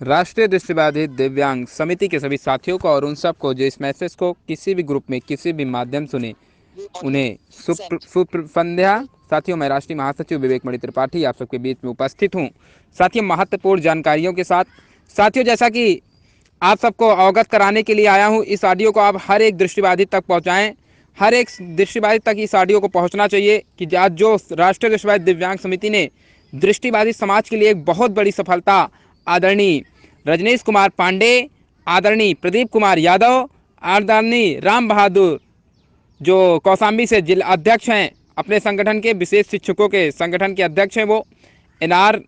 राष्ट्रीय दृष्टिबाधित दिव्यांग समिति के सभी साथियों को और उन सबको जो इस मैसेज को किसी भी ग्रुप में किसी भी माध्यम सुने उन्हें सुप्रसंध्या। साथियों, मैं राष्ट्रीय महासचिव विवेक मणि त्रिपाठी आप सबके बीच में उपस्थित हूं। साथियों, महत्वपूर्ण जानकारियों के साथ। साथियों, जैसा कि आप सबको अवगत कराने के लिए आया हूं, इस ऑडियो को आप हर एक दृष्टिबाधित तक पहुंचाएं। हर एक दृष्टिबाधित तक इस ऑडियो को पहुंचना चाहिए कि आज जो राष्ट्रीय दृष्टिबाधित दिव्यांग समिति ने दृष्टिबाधित समाज के लिए एक बहुत बड़ी सफलता आदरणीय रजनीश कुमार पांडे, आदरणीय प्रदीप कुमार यादव, आदरणीय राम बहादुर जो कौशाम्बी से जिला अध्यक्ष हैं, अपने संगठन के विशेष शिक्षकों के संगठन के अध्यक्ष हैं, वो एनआर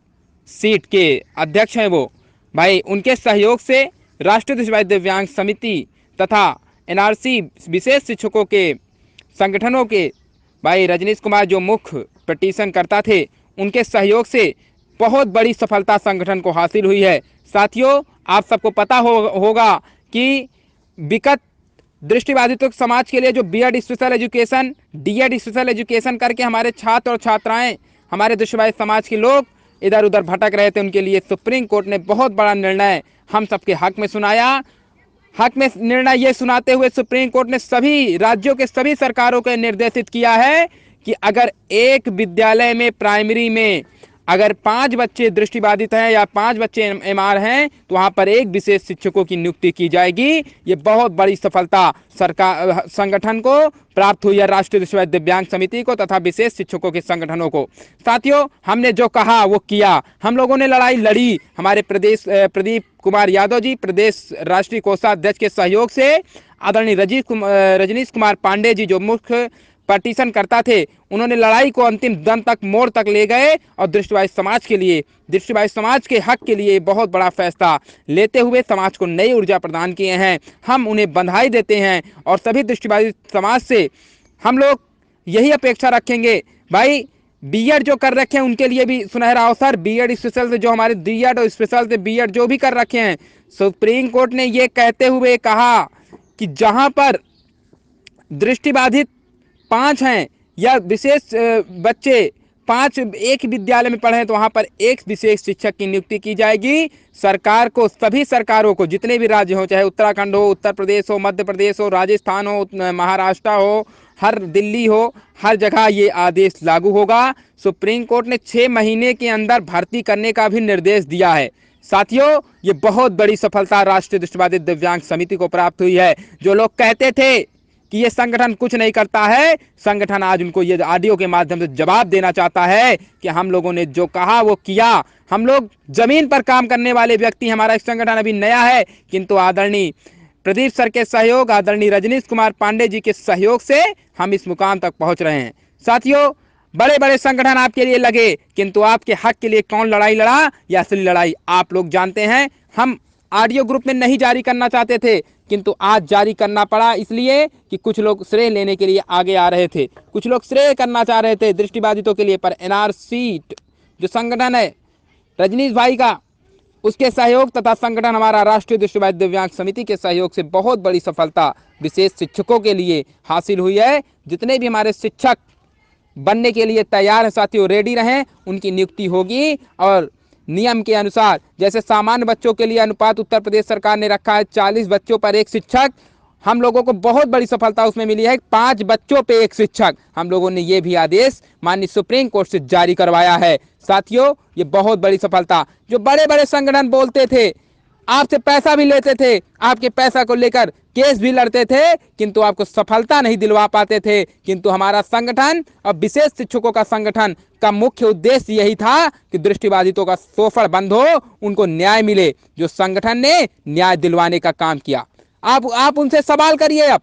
सीट के अध्यक्ष हैं, वो भाई उनके सहयोग से राष्ट्रीय दृष्टिबाधित दिव्यांग समिति तथा एनआरसी विशेष शिक्षकों के संगठनों के भाई रजनीश कुमार जो मुख्य पिटीशन करता थे, उनके सहयोग से बहुत बड़ी सफलता संगठन को हासिल हुई है। साथियों, आप सबको पता होगा कि विकट दृष्टिबाधितों समाज के लिए जो B Ed special education, D Ed special education करके हमारे छात्र और छात्राएं, हमारे दृष्टिबाधित समाज के लोग इधर उधर भटक रहे थे, उनके लिए सुप्रीम कोर्ट ने बहुत बड़ा निर्णय हम सबके हक में सुनाया। हक में निर्णय ये सुनाते हुए सुप्रीम कोर्ट ने सभी राज्यों के सभी सरकारों को निर्देशित किया है कि अगर एक विद्यालय में प्राइमरी में अगर 5 बच्चे दृष्टिबाधित हैं या 5 बच्चे एमआर हैं तो वहां पर एक विशेष शिक्षकों की नियुक्ति की जाएगी। ये बहुत बड़ी सफलता सरकार संगठन को प्राप्त हुई है, राष्ट्रीय दृष्टिबाधित दिव्यांग समिति को तथा विशेष शिक्षकों के संगठनों को। साथियों, हमने जो कहा वो किया। हम लोगों ने लड़ाई लड़ी। हमारे प्रदीप कुमार यादव जी प्रदेश राष्ट्रीय कोषाध्यक्ष के सहयोग से आदरणीय रजनीश कुमार पांडे जी जो मुख्य पार्टीशन करता थे, उन्होंने लड़ाई को अंतिम दम तक मोड़ तक ले गए और दृष्टिबाधित समाज के लिए, दृष्टिबाधित समाज के हक के लिए बहुत बड़ा फैसला लेते हुए समाज को नई ऊर्जा प्रदान किए हैं। हम उन्हें बधाई देते हैं और सभी दृष्टिबाधित समाज से हम लोग यही अपेक्षा रखेंगे। भाई बीएड जो कर रखे हैं उनके लिए भी सुनहरा अवसर, बीएड स्पेशल से जो हमारे बीएड और स्पेशल से बीएड जो भी कर रखे हैं, सुप्रीम कोर्ट ने ये कहते हुए कहा कि जहां पर दृष्टिबाधित 5 हैं या विशेष बच्चे 5 एक विद्यालय में पढ़े हैं तो वहां पर एक विशेष शिक्षक की नियुक्ति की जाएगी। सरकार को, सभी सरकारों को, जितने भी राज्य हो, चाहे उत्तराखंड हो, उत्तर प्रदेश हो, मध्य प्रदेश हो, राजस्थान हो, महाराष्ट्र हो, हर दिल्ली हो, हर जगह ये आदेश लागू होगा। सुप्रीम कोर्ट ने 6 महीने के अंदर भर्ती करने का भी निर्देश दिया है। साथियों, ये बहुत बड़ी सफलता राष्ट्रीय दृष्टिबाधित दिव्यांग समिति को प्राप्त हुई है। जो लोग कहते थे कि ये संगठन कुछ नहीं करता है, संगठन आज उनको ये ऑडियो के माध्यम से जवाब देना चाहता है कि हम लोगों ने जो कहा वो किया। हम लोग जमीन पर काम करने वाले व्यक्ति, हमारा संगठन अभी नया है, किंतु आदरणीय प्रदीप सर के सहयोग, आदरणीय रजनीश कुमार पांडे जी के सहयोग से हम इस मुकाम तक पहुंच रहे हैं। साथियों, बड़े बड़े संगठन आपके लिए लगे, किंतु आपके हक के लिए कौन लड़ाई लड़ा, यह असली लड़ाई आप लोग जानते हैं। हम ऑडियो ग्रुप में नहीं जारी करना चाहते थे, किंतु आज जारी करना पड़ा, इसलिए कि कुछ लोग श्रेय लेने के लिए आगे आ रहे थे, कुछ लोग श्रेय करना चाह रहे थे दृष्टिबाधितों के लिए। पर एनआरसी जो संगठन है रजनीश भाई का, उसके सहयोग तथा संगठन हमारा राष्ट्रीय दृष्टिबाधित दिव्यांग समिति के सहयोग से बहुत बड़ी सफलता विशेष शिक्षकों के लिए हासिल हुई है। जितने भी हमारे शिक्षक बनने के लिए तैयार हैं साथियों, रेडी रहें, उनकी नियुक्ति होगी। और नियम के अनुसार, जैसे सामान्य बच्चों के लिए अनुपात उत्तर प्रदेश सरकार ने रखा है 40 बच्चों पर एक शिक्षक, हम लोगों को बहुत बड़ी सफलता उसमें मिली है 5 बच्चों पे एक शिक्षक। हम लोगों ने ये भी आदेश माननीय सुप्रीम कोर्ट से जारी करवाया है। साथियों, ये बहुत बड़ी सफलता। जो बड़े बड़े संगठन बोलते थे, आपसे पैसा भी लेते थे, आपके पैसा को लेकर केस भी लड़ते थे, किंतु आपको सफलता नहीं दिलवा पाते थे, किंतु हमारा संगठन और विशेष शिक्षकों का संगठन का मुख्य उद्देश्य यही था कि दृष्टिबाधितों का शोषण बंद हो, उनको न्याय मिले। जो संगठन ने न्याय दिलवाने का काम किया। आप उनसे सवाल करिए, आप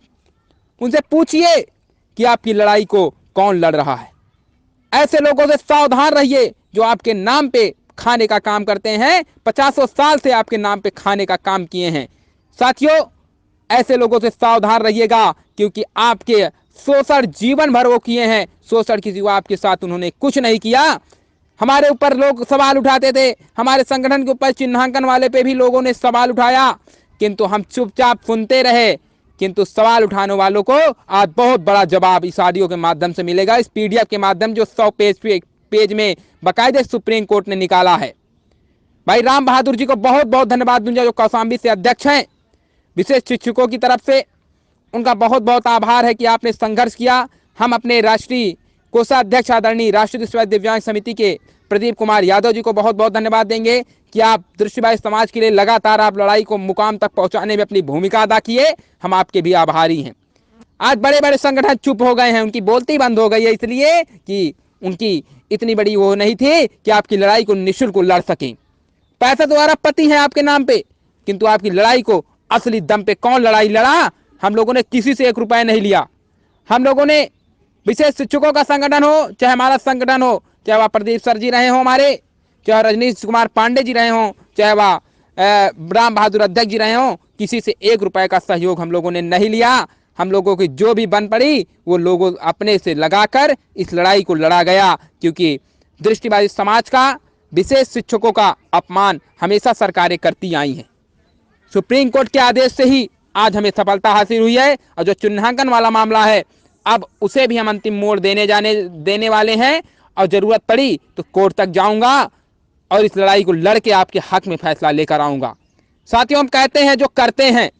उनसे पूछिए कि आपकी लड़ाई को कौन लड़ रहा है। ऐसे लोगों से सावधान रहिए जो आपके नाम पे खाने का काम करते हैं, 50 साल से आपके नाम पे खाने का काम किए हैं। साथियों, ऐसे लोगों से सावधान रहिएगा, क्योंकि आपके शोषण जीवन भर वो किए हैं, शोषण की सिवा आपके साथ उन्होंने कुछ नहीं किया। हमारे ऊपर लोग सवाल उठाते थे, हमारे संगठन के ऊपर चिन्हांकन वाले पे भी लोगों ने सवाल उठाया, किंतु हम चुपचाप सुनते रहे। किंतु सवाल उठाने वालों को आज बहुत बड़ा जवाब इस ऑडियो के माध्यम से मिलेगा, इस पीडीएफ के माध्यम जो 100 पेज में बाकायदे सुप्रीम कोर्ट ने निकाला है। भाई राम बहादुर जी को बहुत बहुत धन्यवाद दूंगा, जो कौशाम्बी से अध्यक्ष हैं विशेष शिक्षकों की तरफ से। उनका बहुत बहुत आभार है कि आपने संघर्ष किया। हम अपने राष्ट्रीय कोषाध्यक्ष आदरणीय राष्ट्रीय दृष्टिबाधित दिव्यांग समिति के प्रदीप कुमार यादव जी को बहुत बहुत धन्यवाद देंगे कि आप दृष्टिबाधित समाज के लिए लगातार आप लड़ाई को मुकाम तक पहुंचाने में अपनी भूमिका अदा किए। हम आपके भी आभारी हैं। आज बड़े बड़े संगठन चुप हो गए हैं, उनकी बोलती बंद हो गई है, इसलिए कि उनकी इतनी बड़ी वो नहीं थी कि आपकी लड़ाई को निःशुल्क लड़ सकें। पैसा तो अरबपति है आपके नाम पे, किंतु आपकी लड़ाई को असली दम पे कौन लड़ाई लड़ा? हम लोगों ने किसी से 1 रुपया नहीं लिया। हम लोगों ने विशेष शिक्षकों का संगठन हो, चाहे हमारा संगठन हो, चाहे वह प्रदीप सर जी रहे हो हमारे, चाहे रजनीश कुमार पांडे जी रहे हों, चाहे वह राम बहादुर अध्यक्ष जी रहे हों, किसी से 1 रुपये का सहयोग हम लोगों ने नहीं लिया। हम लोगों की जो भी बन पड़ी वो लोगों अपने से लगाकर इस लड़ाई को लड़ा गया, क्योंकि दृष्टिबाधित समाज का, विशेष शिक्षकों का अपमान हमेशा सरकारें करती आई हैं। सुप्रीम कोर्ट के आदेश से ही आज हमें सफलता हासिल हुई है, और जो चिन्हांकन वाला मामला है अब उसे भी हम अंतिम मोड़ देने वाले हैं, और जरूरत पड़ी तो कोर्ट तक जाऊंगा और इस लड़ाई को लड़के आपके हक में फैसला लेकर आऊंगा। साथियों, हम कहते हैं जो करते हैं,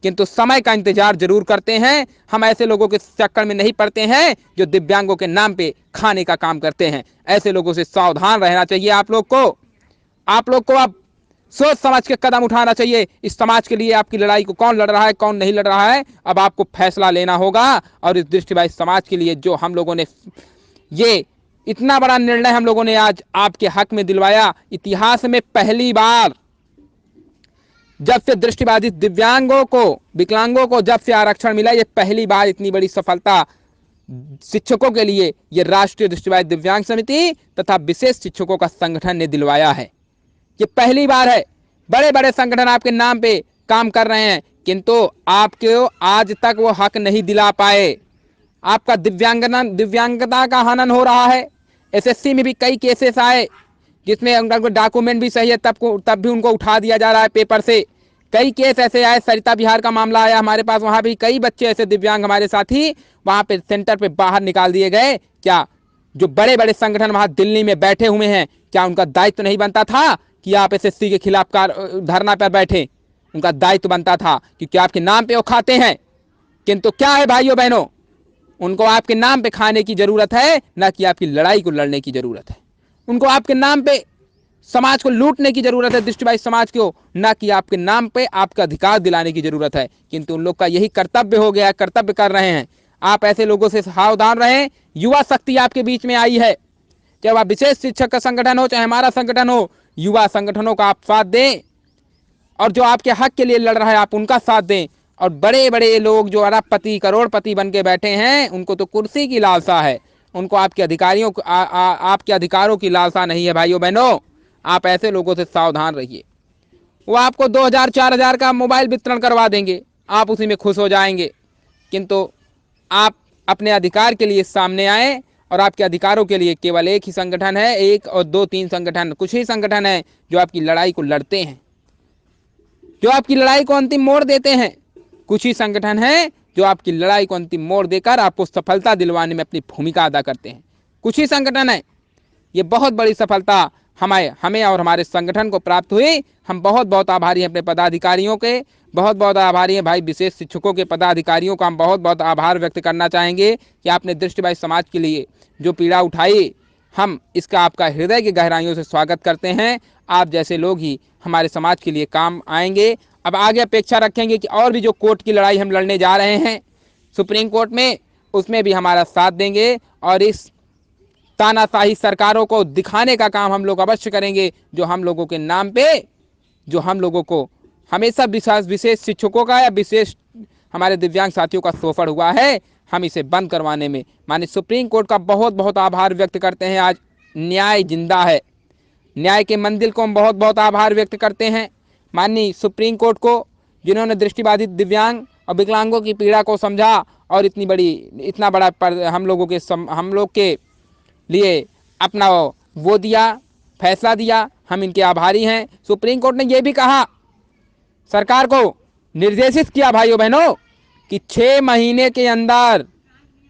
किंतु समय का इंतजार जरूर करते हैं। हम ऐसे लोगों के चक्कर में नहीं पड़ते हैं जो दिव्यांगों के नाम पे खाने का काम करते हैं। ऐसे लोगों से सावधान रहना चाहिए आप लोग को अब सोच समझ के कदम उठाना चाहिए। इस समाज के लिए आपकी लड़ाई को कौन लड़ रहा है, कौन नहीं लड़ रहा है, अब आपको फैसला लेना होगा। और इस दृष्टिबाधित समाज के लिए जो हम लोगों ने ये इतना बड़ा निर्णय हम लोगों ने आज आपके हक में दिलवाया, इतिहास में पहली बार जब से दृष्टिबाधित दिव्यांगों को, विकलांगों को जब से आरक्षण मिला, ये पहली बार इतनी बड़ी सफलता शिक्षकों के लिए ये राष्ट्रीय दृष्टिबाधित दिव्यांग समिति तथा विशेष शिक्षकों का संगठन ने दिलवाया है। ये पहली बार है। बड़े बड़े संगठन आपके नाम पे काम कर रहे हैं, किंतु आपको आज तक वो हक नहीं दिला पाए। आपका दिव्यांगता का हनन हो रहा है। एसएससी में भी कई केसेस आए जिसमें उनका डॉक्यूमेंट भी सही है, तब भी उनको उठा दिया जा रहा है पेपर से। कई केस ऐसे आए, सरिता बिहार का मामला आया हमारे पास, वहां भी कई बच्चे ऐसे दिव्यांग हमारे साथी वहां पे सेंटर पे बाहर निकाल दिए गए। क्या जो बड़े बड़े संगठन वहां दिल्ली में बैठे हुए हैं, क्या उनका दायित्व नहीं बनता था कि आप एसएससी के खिलाफ धरना पर बैठे? उनका दायित्व बनता था, क्योंकि आपके नाम पे वो खाते हैं। किंतु क्या है भाइयों बहनों, उनको आपके नाम पे खाने की जरूरत है, ना कि आपकी लड़ाई को लड़ने की जरूरत है। उनको आपके नाम पे समाज को लूटने की जरूरत है, दृष्टिबाधित समाज को, ना कि आपके नाम पे आपका अधिकार दिलाने की जरूरत है। किंतु उन लोग का यही कर्तव्य हो गया, कर्तव्य कर रहे हैं। आप ऐसे लोगों से सावधान रहें। युवा शक्ति आपके बीच में आई है, चाहे वह विशेष शिक्षक का संगठन हो, चाहे हमारा संगठन हो, युवा संगठनों का आप साथ दें, और जो आपके हक के लिए लड़ रहा है आप उनका साथ दें। और बड़े बड़े लोग जो अरबपति करोड़पति बन के बैठे हैं, उनको तो कुर्सी की लालसा है, उनको आपके अधिकारियों आपके अधिकारों की लालसा नहीं है। भाइयों बहनों, आप ऐसे लोगों से सावधान रहिए। वो आपको 2000 4000 का मोबाइल वितरण करवा देंगे, आप उसी में खुश हो जाएंगे। किंतु आप अपने अधिकार के लिए सामने आए, और आपके अधिकारों के लिए केवल एक ही संगठन है, एक और 2-3 संगठन, कुछ ही संगठन है जो आपकी लड़ाई को लड़ते हैं, जो आपकी लड़ाई को अंतिम मोड़ देते हैं। कुछ ही संगठन है जो आपकी लड़ाई को अंतिम मोड़ देकर आपको सफलता दिलवाने में अपनी भूमिका अदा करते हैं। कुछ ही संगठन है। ये बहुत बड़ी सफलता हमें और हमारे संगठन को प्राप्त हुई। हम बहुत बहुत आभारी हैं अपने पदाधिकारियों के, बहुत बहुत आभारी हैं भाई विशेष शिक्षकों के पदाधिकारियों का। हम बहुत बहुत आभार व्यक्त करना चाहेंगे कि आपने दृष्टिबाधित समाज के लिए जो पीड़ा उठाई, हम इसका आपका हृदय की गहराइयों से स्वागत करते हैं। आप जैसे लोग ही हमारे समाज के लिए काम आएंगे। अब आगे अपेक्षा रखेंगे कि और भी जो कोर्ट की लड़ाई हम लड़ने जा रहे हैं सुप्रीम कोर्ट में, उसमें भी हमारा साथ देंगे, और इस तानाशाही सरकारों को दिखाने का काम हम लोग अवश्य करेंगे। जो हम लोगों के नाम पे, जो हम लोगों को हमेशा विशेष शिक्षकों का या विशेष हमारे दिव्यांग साथियों का शोषण हुआ है, हम इसे बंद करवाने में माननीय सुप्रीम कोर्ट का बहुत बहुत आभार व्यक्त करते हैं। आज न्याय जिंदा है, न्याय के मंदिर को हम बहुत बहुत आभार व्यक्त करते हैं माननीय सुप्रीम कोर्ट को, जिन्होंने दृष्टिबाधित दिव्यांग और विकलांगों की पीड़ा को समझा और इतना बड़ा हम लोग के लिए अपना वो दिया, फैसला दिया। हम इनके आभारी हैं। सुप्रीम कोर्ट ने यह भी कहा, सरकार को निर्देशित किया भाइयों बहनों, कि 6 महीने के अंदर,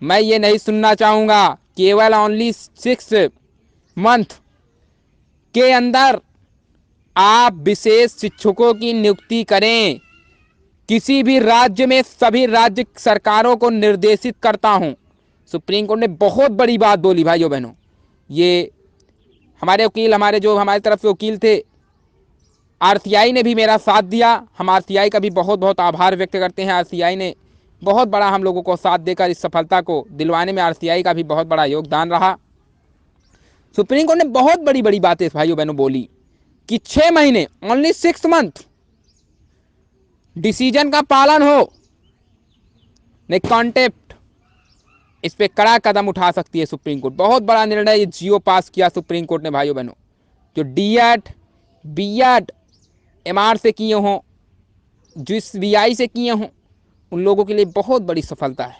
मैं ये नहीं सुनना चाहूँगा केवल ओनली 6 मंथ के अंदर आप विशेष शिक्षकों की नियुक्ति करें। किसी भी राज्य में सभी राज्य सरकारों को निर्देशित करता हूं। सुप्रीम कोर्ट ने बहुत बड़ी बात बोली भाइयों बहनों। ये हमारे वकील, हमारे जो हमारी तरफ से वकील थे, आरसीआई ने भी मेरा साथ दिया। हम आरसीआई का भी बहुत बहुत आभार व्यक्त करते हैं। आरसीआई ने बहुत बड़ा हम लोगों को साथ देकर इस सफलता को दिलवाने में आरसीआई का भी बहुत बड़ा योगदान रहा। सुप्रीम कोर्ट ने बहुत बड़ी बड़ी बातें भाइयों बहनों बोली कि 6 महीने, ओनली 6 मंथ डिसीजन का पालन हो, नहीं कॉन्टेप्ट, इस पे कड़ा कदम उठा सकती है सुप्रीम कोर्ट। बहुत बड़ा निर्णय ये जियो पास किया सुप्रीम कोर्ट ने भाइयों बहनों। जो डीएड, बीएड एमआर से किए हों, जिस वीआई से किए हों, उन लोगों के लिए बहुत बड़ी सफलता है।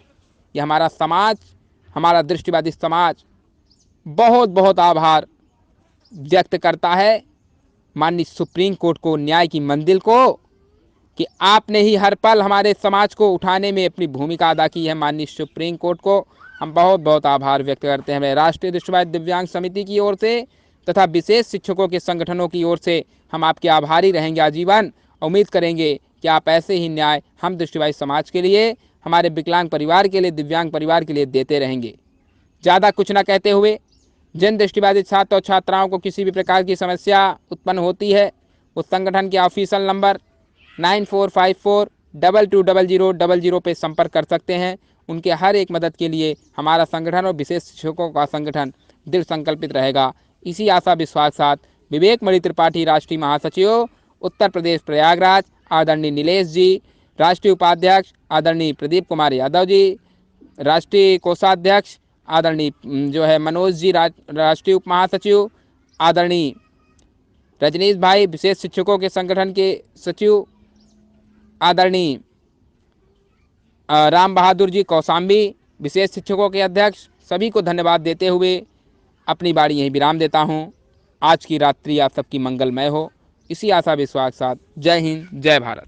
ये हमारा समाज, हमारा दृष्टिवादी समाज बहुत बहुत आभार व्यक्त करता है माननीय सुप्रीम कोर्ट को, न्याय की मंजिल को, कि आपने ही हर पल हमारे समाज को उठाने में अपनी भूमिका अदा की है। माननीय सुप्रीम कोर्ट को हम बहुत बहुत आभार व्यक्त करते हैं। राष्ट्रीय दृष्टिबाधित दिव्यांग समिति की ओर से तथा विशेष शिक्षकों के संगठनों की ओर से हम आपके आभारी रहेंगे आजीवन। उम्मीद करेंगे कि आप ऐसे ही न्याय हम दृष्टिबाधित समाज के लिए, हमारे विकलांग परिवार के लिए, दिव्यांग परिवार के लिए देते रहेंगे। ज़्यादा कुछ न कहते हुए, जिन दृष्टिबाधित छात्र और छात्राओं को किसी भी प्रकार की समस्या उत्पन्न होती है, उस संगठन के ऑफिशियल नंबर 9454220000 पे संपर्क कर सकते हैं। उनके हर एक मदद के लिए हमारा संगठन और विशेष शिक्षकों का संगठन दृढ़ संकल्पित रहेगा। इसी आशा विश्वास के साथ विवेक मणि त्रिपाठी, राष्ट्रीय महासचिव, उत्तर प्रदेश प्रयागराज, आदरणीय नीलेश जी, राष्ट्रीय उपाध्यक्ष आदरणीय प्रदीप कुमार यादव जी, राष्ट्रीय कोषाध्यक्ष आदरणीय जो है मनोज जी, राष्ट्रीय उप महासचिव आदरणीय रजनीश भाई, विशेष शिक्षकों के संगठन के सचिव आदरणीय राम बहादुर जी कौशाम्बी, विशेष शिक्षकों के अध्यक्ष, सभी को धन्यवाद देते हुए अपनी बारी यहीं विराम देता हूं। आज की रात्रि आप सबकी मंगलमय हो, इसी आशा विश्वास के साथ। जय हिंद, जय भारत।